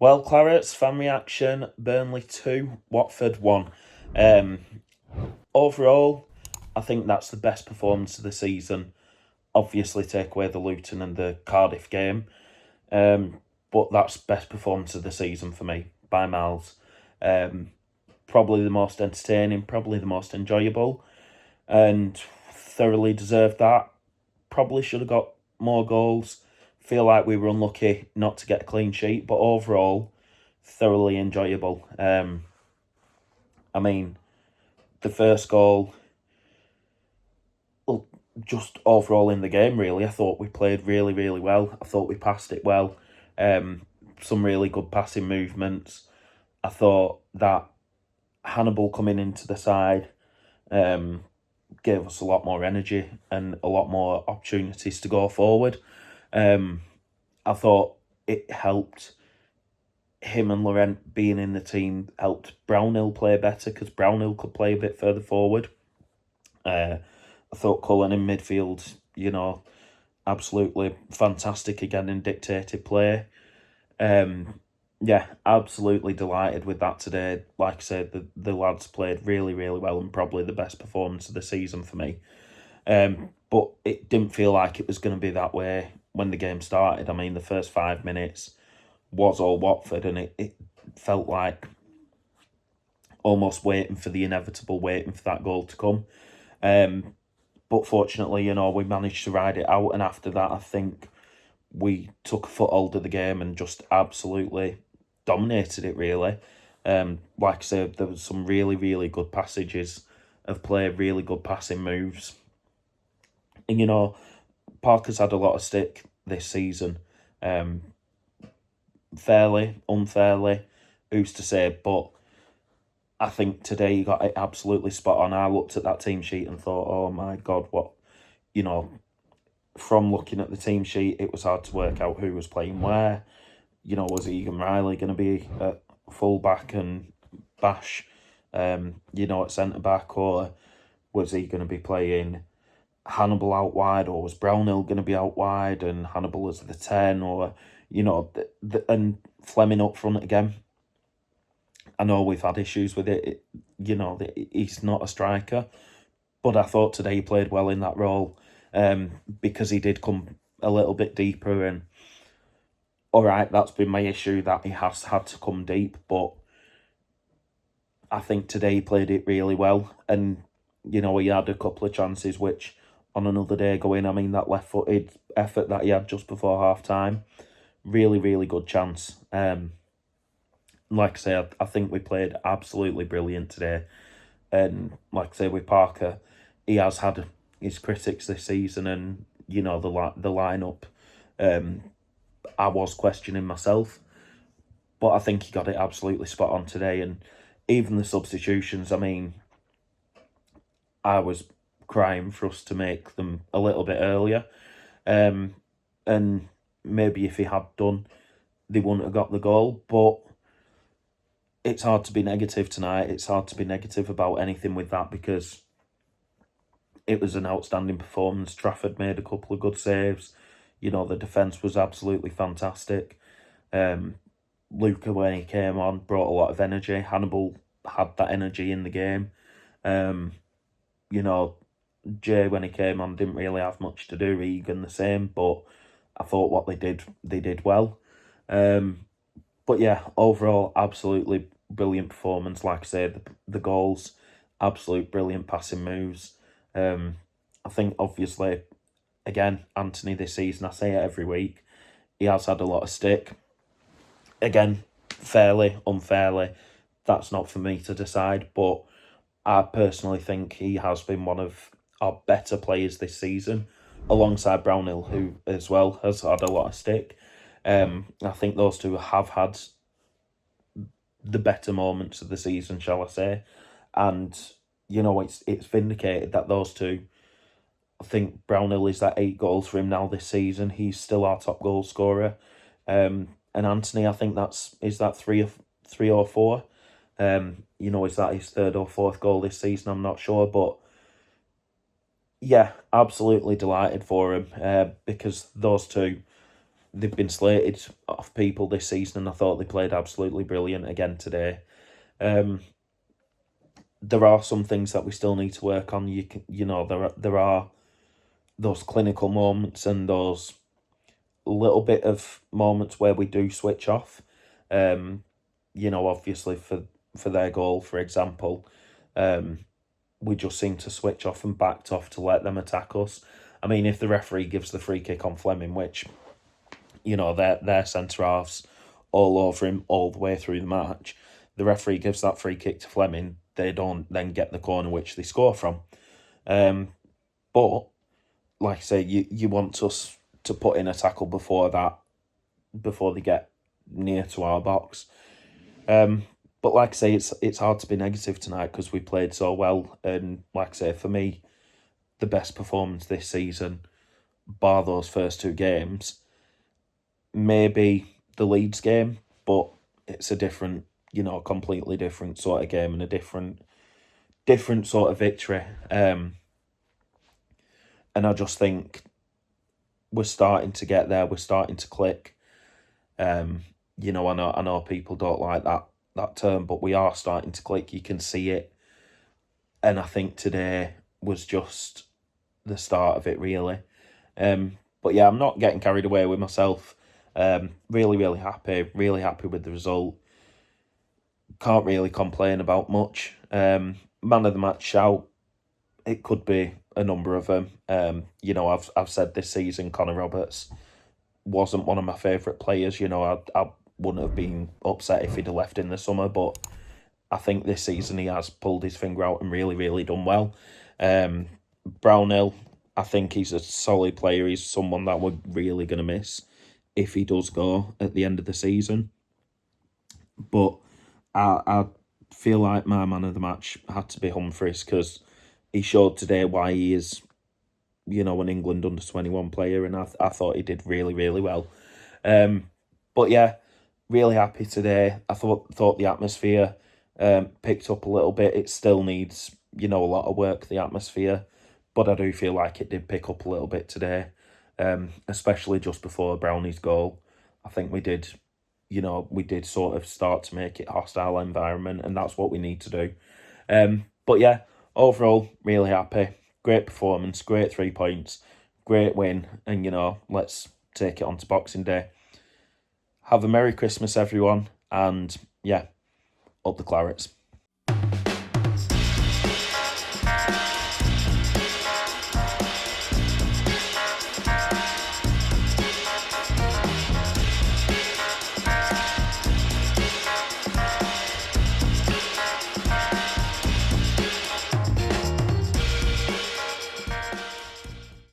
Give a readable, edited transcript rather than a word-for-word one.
Well, Clarets, fan reaction, Burnley 2, Watford 1. Um, Overall, I think that's the best performance of the season. Obviously, take away the Luton and the Cardiff game. But that's best performance of the season for me, by miles. Um, Probably the most entertaining, probably the most enjoyable, and thoroughly deserved that. Probably should have got more goals. Feel like we were unlucky not to get a clean sheet, but overall, thoroughly enjoyable. I mean, the first goal, well, just overall in the game, really, I thought we played really, really well. I thought we passed it well. Um, some really good passing movements. I thought that Hannibal coming into the side gave us a lot more energy and a lot more opportunities to go forward. I thought it helped him and Laurent being in the team helped Brownhill play better because Brownhill could play a bit further forward. I thought Cullen in midfield, absolutely fantastic again in dictated play. Yeah, absolutely delighted with that today. Like I said, the lads played really, really well and probably the best performance of the season for me. But it didn't feel like it was going to be that way when the game started. I mean, the first 5 minutes was all Watford, and it felt like almost waiting for the inevitable, waiting for that goal to come. But fortunately, we managed to ride it out, and after that, I think we took a foothold of the game and just absolutely dominated it, really. Like I said, there was some really, really good passages of play, really good passing moves. And, Parker's had a lot of stick this season. Fairly, unfairly, who's to say, but I think today he got it absolutely spot on. I looked at that team sheet and thought, oh my God, what, you know, from looking at the team sheet, it was hard to work out who was playing where. Was Egan Riley going to be at full back and Bash, at centre back, or was he going to be playing Hannibal out wide, or was Brownhill going to be out wide and Hannibal as the 10, or, and Fleming up front again. I know we've had issues with it. He's not a striker, but I thought today he played well in that role because he did come a little bit deeper. And all right, that's been my issue, that he has had to come deep, but I think today he played it really well. And, he had a couple of chances which on another day go in. I mean, that left-footed effort that he had just before half-time, really, really good chance. Like I say, I think we played absolutely brilliant today. And like I say, with Parker, he has had his critics this season, and the lineup. I was questioning myself, but I think he got it absolutely spot on today. And even the substitutions, I mean, I was crying for us to make them a little bit earlier. And maybe if he had done, they wouldn't have got the goal. But it's hard to be negative tonight. It's hard to be negative about anything with that because it was an outstanding performance. Trafford made a couple of good saves. The defence was absolutely fantastic. Luca, when he came on, brought a lot of energy. Hannibal had that energy in the game. Jay, when he came on, didn't really have much to do. Egan the same, but I thought what they did well. But yeah, overall, absolutely brilliant performance. Like I said, the goals, absolute brilliant passing moves. I think, obviously, again, Anthony this season, I say it every week, he has had a lot of stick. Again, fairly, unfairly, that's not for me to decide, but I personally think he has been one of our better players this season, alongside Brownhill, who as well has had a lot of stick. I think those two have had the better moments of the season, shall I say. And, it's vindicated that those two, I think Brownhill is that 8 goals for him now this season. He's still our top goal scorer. And Anthony, I think is that 3 or 4. Is that his 3rd or 4th goal this season? I'm not sure, but yeah, absolutely delighted for him because those two, they've been slated off people this season, and I thought they played absolutely brilliant again today. There are some things that we still need to work on. There are those clinical moments and those little bit of moments where we do switch off. Obviously for their goal, for example, we just seem to switch off and backed off to let them attack us. I mean, if the referee gives the free kick on Fleming, which, their centre halves all over him all the way through the match, the referee gives that free kick to Fleming, they don't then get the corner which they score from. But like I say, you want us to put in a tackle before they get near to our box. But like I say, it's hard to be negative tonight because we played so well. And like I say, for me, the best performance this season, bar those first two games, maybe the Leeds game, but it's a different, completely different sort of game and a different sort of victory. And I just think we're starting to get there. We're starting to click. I know people don't like that term, but we are starting to click. You can see it. And I think today was just the start of it, really. But yeah, I'm not getting carried away with myself. Really, really happy with the result. Can't really complain about much. Man of the match shout, it could be a number of them. I've said this season Connor Roberts wasn't one of my favourite players. I wouldn't have been upset if he'd have left in the summer, but I think this season he has pulled his finger out and really, really done well. Brownhill, I think he's a solid player. He's someone that we're really going to miss if he does go at the end of the season. But I feel like my man of the match had to be Humphries because he showed today why he is, an England under-21 player, and I thought he did really, really well. But yeah, really happy today. I thought the atmosphere picked up a little bit. It still needs, a lot of work, the atmosphere, but I do feel like it did pick up a little bit today, especially just before Brownie's goal. I think we did sort of start to make it a hostile environment, and that's what we need to do. But yeah, overall, really happy. Great performance, great 3 points, great win, and let's take it on to Boxing Day. Have a Merry Christmas, everyone, and yeah, up the Clarets.